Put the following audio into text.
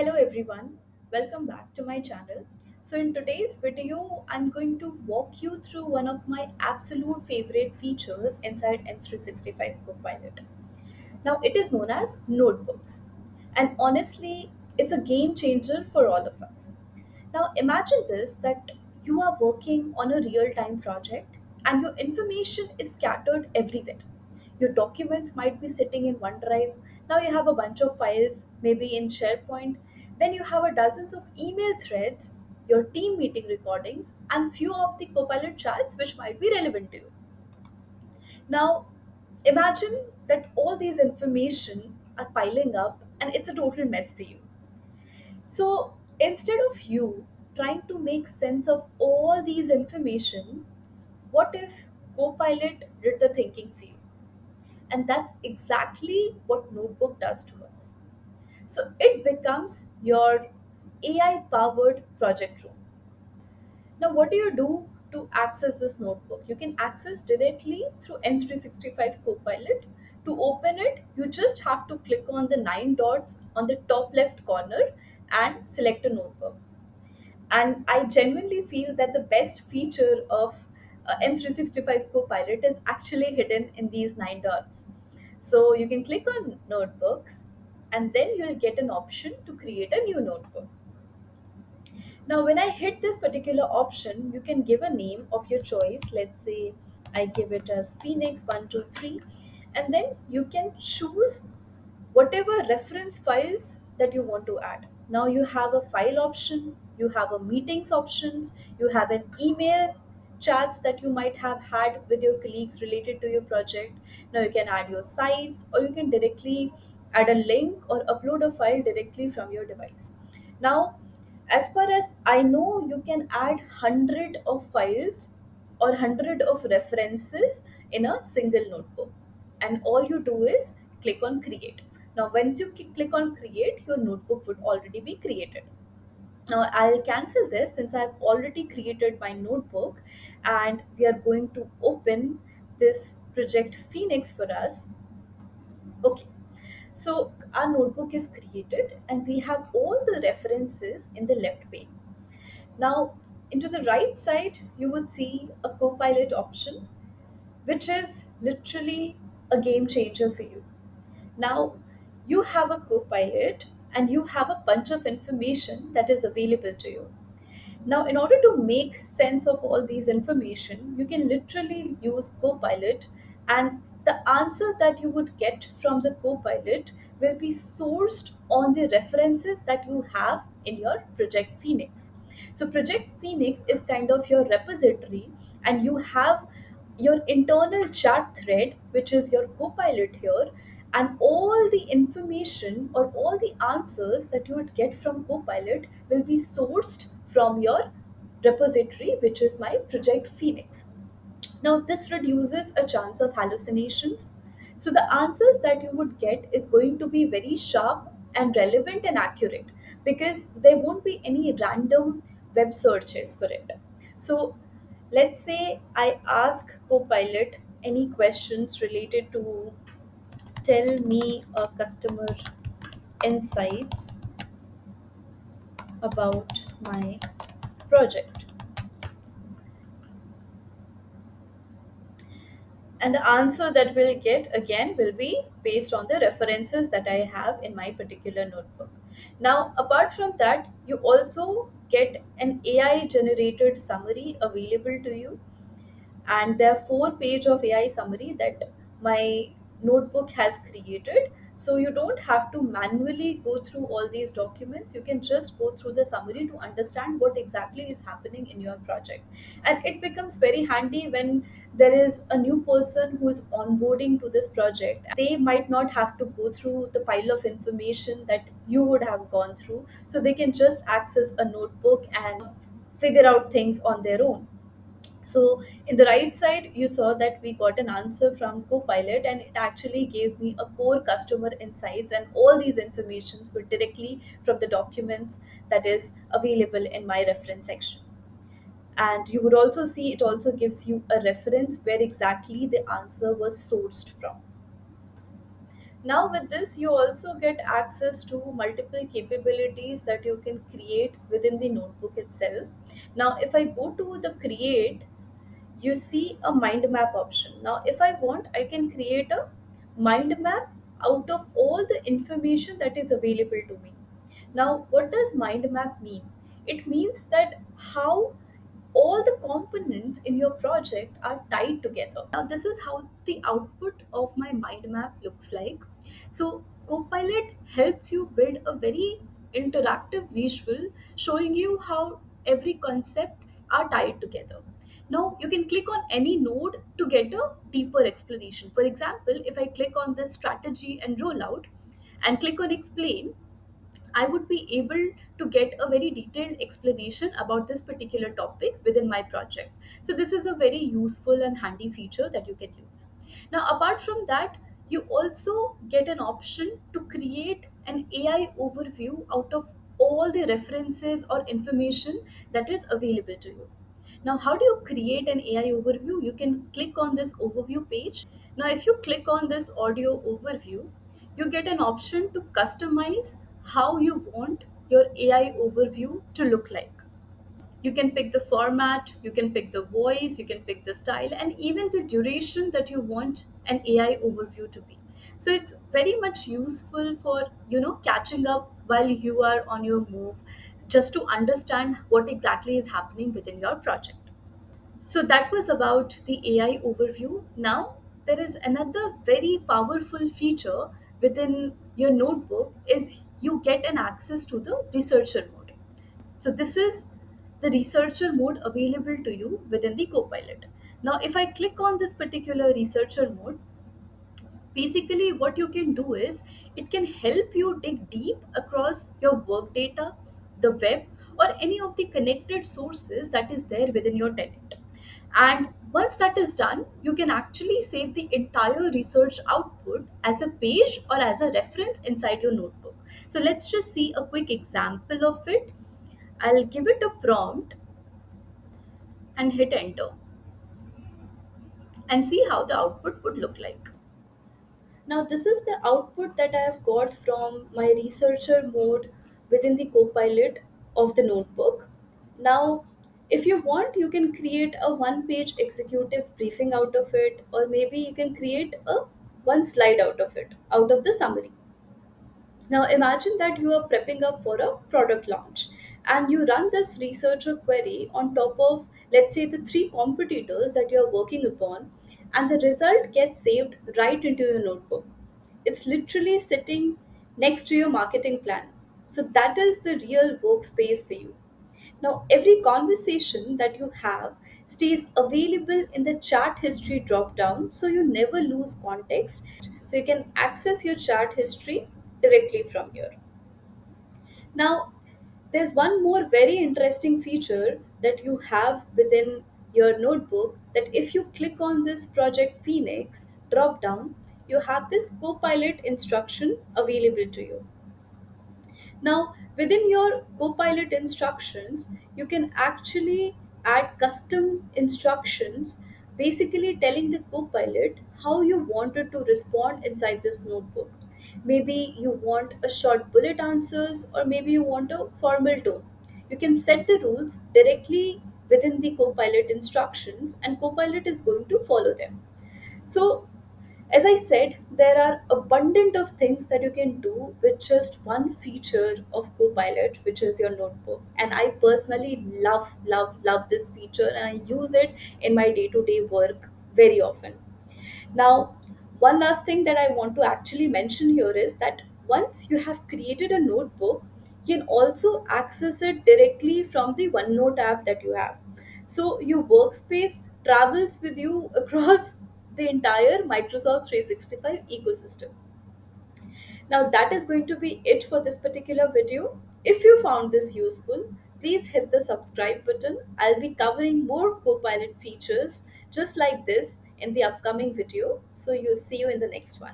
Hello everyone, welcome back to my channel. So in today's video, I'm going to walk you through one of my absolute favorite features inside M365 Copilot. Now it is known as notebooks. And honestly, it's a game changer for all of us. Now imagine this that you are working on a real-time project and your information is scattered everywhere. Your documents might be sitting in OneDrive. Now you have a bunch of files, maybe in SharePoint. Then you have a dozens of email threads, your team meeting recordings, and few of the Copilot chats which might be relevant to you. Now, imagine that all these information are piling up and it's a total mess for you. So, instead of you trying to make sense of all these information, what if Copilot did the thinking for you? And that's exactly what Notebook does to us. So, it becomes your AI powered project room. Now, what do you do to access this notebook? You can access directly through M365 Copilot. To open it, you just have to click on the nine dots on the top left corner and select a notebook. And I genuinely feel that the best feature of M365 Copilot is actually hidden in these nine dots. So you can click on notebooks and then you'll get an option to create a new notebook. Now, when I hit this particular option, you can give a name of your choice. Let's say I give it as Phoenix 123, and then you can choose whatever reference files that you want to add. Now, you have a file option, you have a meetings options, you have an email chats that you might have had with your colleagues related to your project. Now, you can add your sites, or you can directly add a link or upload a file directly from your device. Now, as far as I know, you can add 100 of files or 100 of references in a single notebook. And all you do is click on create. Now, once you click on create, your notebook would already be created. Now, I'll cancel this since I've already created my notebook and we are going to open this project Phoenix for us. Okay, so our notebook is created and we have all the references in the left pane. Now, into the right side, you would see a Copilot option, which is literally a game changer for you. Now, you have a Copilot and you have a bunch of information that is available to you. Now, in order to make sense of all these information, you can literally use Copilot, and the answer that you would get from the Copilot will be sourced on the references that you have in your Project Phoenix. So, Project Phoenix is kind of your repository, and you have your internal chat thread, which is your Copilot here, and all the information or all the answers that you would get from Copilot will be sourced from your repository, which is my Project Phoenix. Now, this reduces a chance of hallucinations. So, the answers that you would get is going to be very sharp and relevant and accurate because there won't be any random web searches for it. So, let's say I ask Copilot any questions related to tell me a customer insights about my project. And the answer that we'll get again will be based on the references that I have in my particular notebook. Now, apart from that, you also get an AI generated summary available to you, and there are 4 page of AI summary that my notebook has created. So you don't have to manually go through all these documents. You can just go through the summary to understand what exactly is happening in your project. And it becomes very handy when there is a new person who is onboarding to this project. They might not have to go through the pile of information that you would have gone through. So they can just access a notebook and figure out things on their own. So in the right side, you saw that we got an answer from Copilot, and it actually gave me a core customer insights, and all these informations were directly from the documents that is available in my reference section. And you would also see it also gives you a reference where exactly the answer was sourced from. Now, with this, you also get access to multiple capabilities that you can create within the notebook itself. Now, if I go to the create, you see a mind map option. Now, if I want, I can create a mind map out of all the information that is available to me. Now, what does mind map mean? It means that how all the components in your project are tied together. Now, this is how the output of my mind map looks like. So, Copilot helps you build a very interactive visual showing you how every concept are tied together. Now, you can click on any node to get a deeper explanation. For example, if I click on this strategy and rollout and click on explain, I would be able to get a very detailed explanation about this particular topic within my project. So, this is a very useful and handy feature that you can use. Now, apart from that, you also get an option to create an AI overview out of all the references or information that is available to you. Now, how do you create an AI overview? You can click on this overview page. Now, if you click on this audio overview, you get an option to customize how you want your AI overview to look like. You can pick the format, you can pick the voice, you can pick the style, and even the duration that you want an AI overview to be. So it's very much useful for catching up while you are on your move, just to understand what exactly is happening within your project. So that was about the AI overview. Now there is another very powerful feature within your notebook is you get an access to the researcher mode. So this is the researcher mode available to you within the Copilot. Now if I click on this particular researcher mode, basically what you can do is it can help you dig deep across your work data, the web, or any of the connected sources that is there within your tenant. And once that is done, you can actually save the entire research output as a page or as a reference inside your notebook. So let's just see a quick example of it. I'll give it a prompt and hit enter and see how the output would look like. Now, this is the output that I have got from my researcher mode within the Copilot of the notebook. Now, if you want, you can create a one page executive briefing out of it, or maybe you can create a one slide out of it, out of the summary. Now imagine that you are prepping up for a product launch and you run this researcher query on top of, let's say, the three competitors that you are working upon, and the result gets saved right into your notebook. It's literally sitting next to your marketing plan. So that is the real workspace for you. Now, every conversation that you have stays available in the chat history drop down so you never lose context. So, you can access your chat history directly from here. Now, there's one more very interesting feature that you have within your notebook that if you click on this Project Phoenix drop down, you have this Copilot instruction available to you. Now, within your Copilot instructions, you can actually add custom instructions, basically telling the Copilot how you want it to respond inside this notebook. Maybe you want a short bullet answers, or maybe you want a formal tone. You can set the rules directly within the Copilot instructions, and Copilot is going to follow them. So, as I said, there are abundant of things that you can do with just one feature of Copilot, which is your notebook. And I personally love this feature, and I use it in my day-to-day work very often. Now, one last thing that I want to actually mention here is that once you have created a notebook, you can also access it directly from the OneNote app that you have. So your workspace travels with you across the entire Microsoft 365 ecosystem. Now that is going to be it for this particular video. If you found this useful, please hit the subscribe button. I'll be covering more Copilot features just like this in the upcoming video. So you see you in the next one.